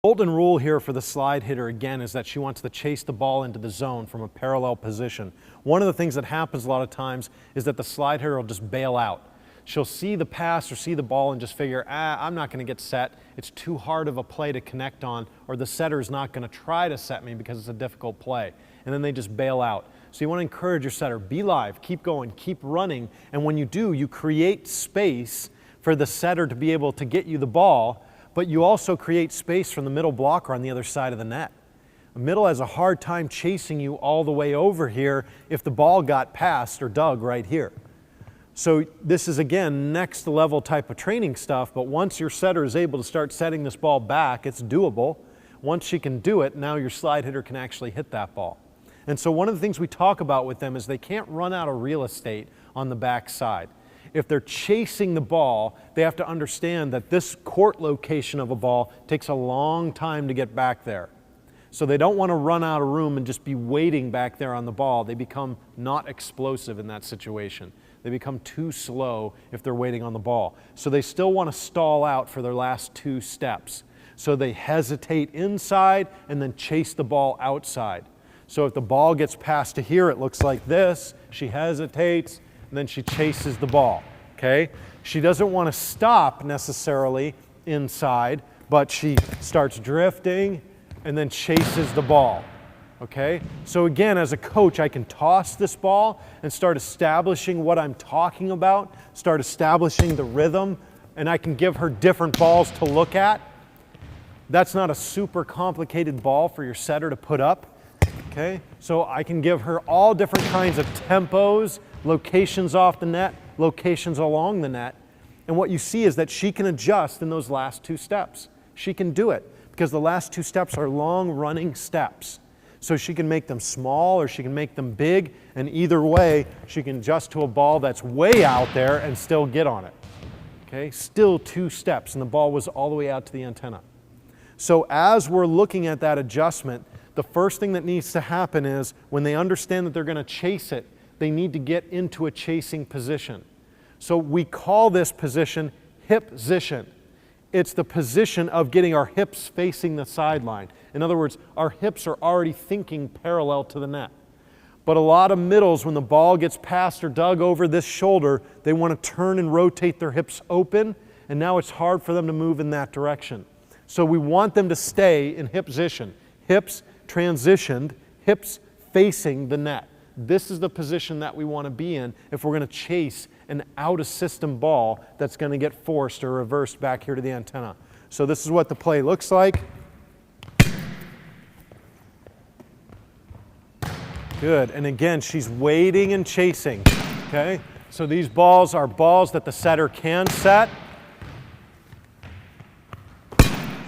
Golden rule here for the slide hitter, again, is that she wants to chase the ball into the zone from a parallel position. One of the things that happens a lot of times is that the slide hitter will just bail out. She'll see the pass or see the ball and just figure, I'm not going to get set. It's too hard of a play to connect on, or the setter's not going to try to set me because it's a difficult play. And then they just bail out. So you want to encourage your setter, be live, keep going, keep running. And when you do, you create space for the setter to be able to get you the ball, but you also create space from the middle blocker on the other side of the net. The middle has a hard time chasing you all the way over here if the ball got passed or dug right here. So this is, again, next level type of training stuff, but once your setter is able to start setting this ball back, it's doable. Once she can do it, now your slide hitter can actually hit that ball. And so one of the things we talk about with them is they can't run out of real estate on the back side. If they're chasing the ball, they have to understand that this court location of a ball takes a long time to get back there. So they don't want to run out of room and just be waiting back there on the ball. They become not explosive in that situation. They become too slow if they're waiting on the ball. So they still want to stall out for their last two steps. So they hesitate inside and then chase the ball outside. So if the ball gets passed to here, it looks like this. She hesitates, and then she chases the ball, okay? She doesn't want to stop necessarily inside, but she starts drifting and then chases the ball, okay? So again, as a coach, I can toss this ball and start establishing what I'm talking about, start establishing the rhythm, and I can give her different balls to look at. That's not a super complicated ball for your setter to put up, okay? So I can give her all different kinds of tempos, locations off the net, locations along the net. And what you see is that she can adjust in those last two steps. She can do it because the last two steps are long running steps. So she can make them small or she can make them big, and either way, she can adjust to a ball that's way out there and still get on it. Okay, still two steps, and the ball was all the way out to the antenna. So as we're looking at that adjustment, the first thing that needs to happen is when they understand that they're going to chase it, they need to get into a chasing position. So we call this position hip-position. It's the position of getting our hips facing the sideline. In other words, our hips are already thinking parallel to the net. But a lot of middles, when the ball gets passed or dug over this shoulder, they want to turn and rotate their hips open, and now it's hard for them to move in that direction. So we want them to stay in hip position. Hips transitioned, hips facing the net. This is the position that we want to be in if we're going to chase an out-of-system ball that's going to get forced or reversed back here to the antenna. So this is what the play looks like. Good. And again, she's waiting and chasing. Okay? So these balls are balls that the setter can set.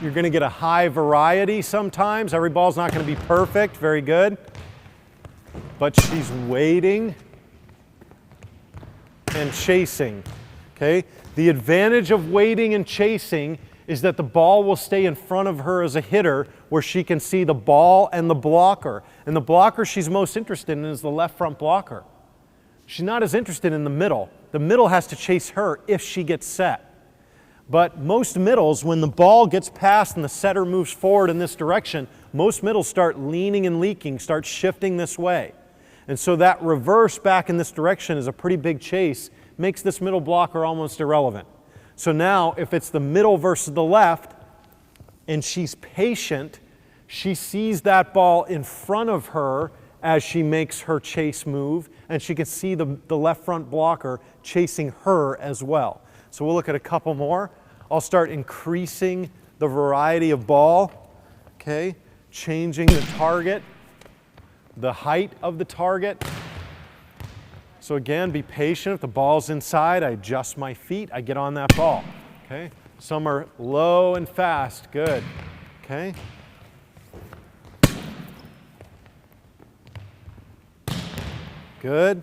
You're going to get a high variety sometimes. Every ball's not going to be perfect. Very good. But she's waiting and chasing, okay? The advantage of waiting and chasing is that the ball will stay in front of her as a hitter where she can see the ball and the blocker. And the blocker she's most interested in is the left front blocker. She's not as interested in the middle. The middle has to chase her if she gets set. But most middles, when the ball gets passed and the setter moves forward in this direction, most middles start leaning and leaking, start shifting this way. And so that reverse back in this direction is a pretty big chase, makes this middle blocker almost irrelevant. So now if it's the middle versus the left and she's patient, she sees that ball in front of her as she makes her chase move, and she can see the left front blocker chasing her as well. So we'll look at a couple more. I'll start increasing the variety of ball, okay? Changing the target, the height of the target. So again, be patient. If the ball's inside, I adjust my feet, I get on that ball, okay? Some are low and fast, good, okay? Good.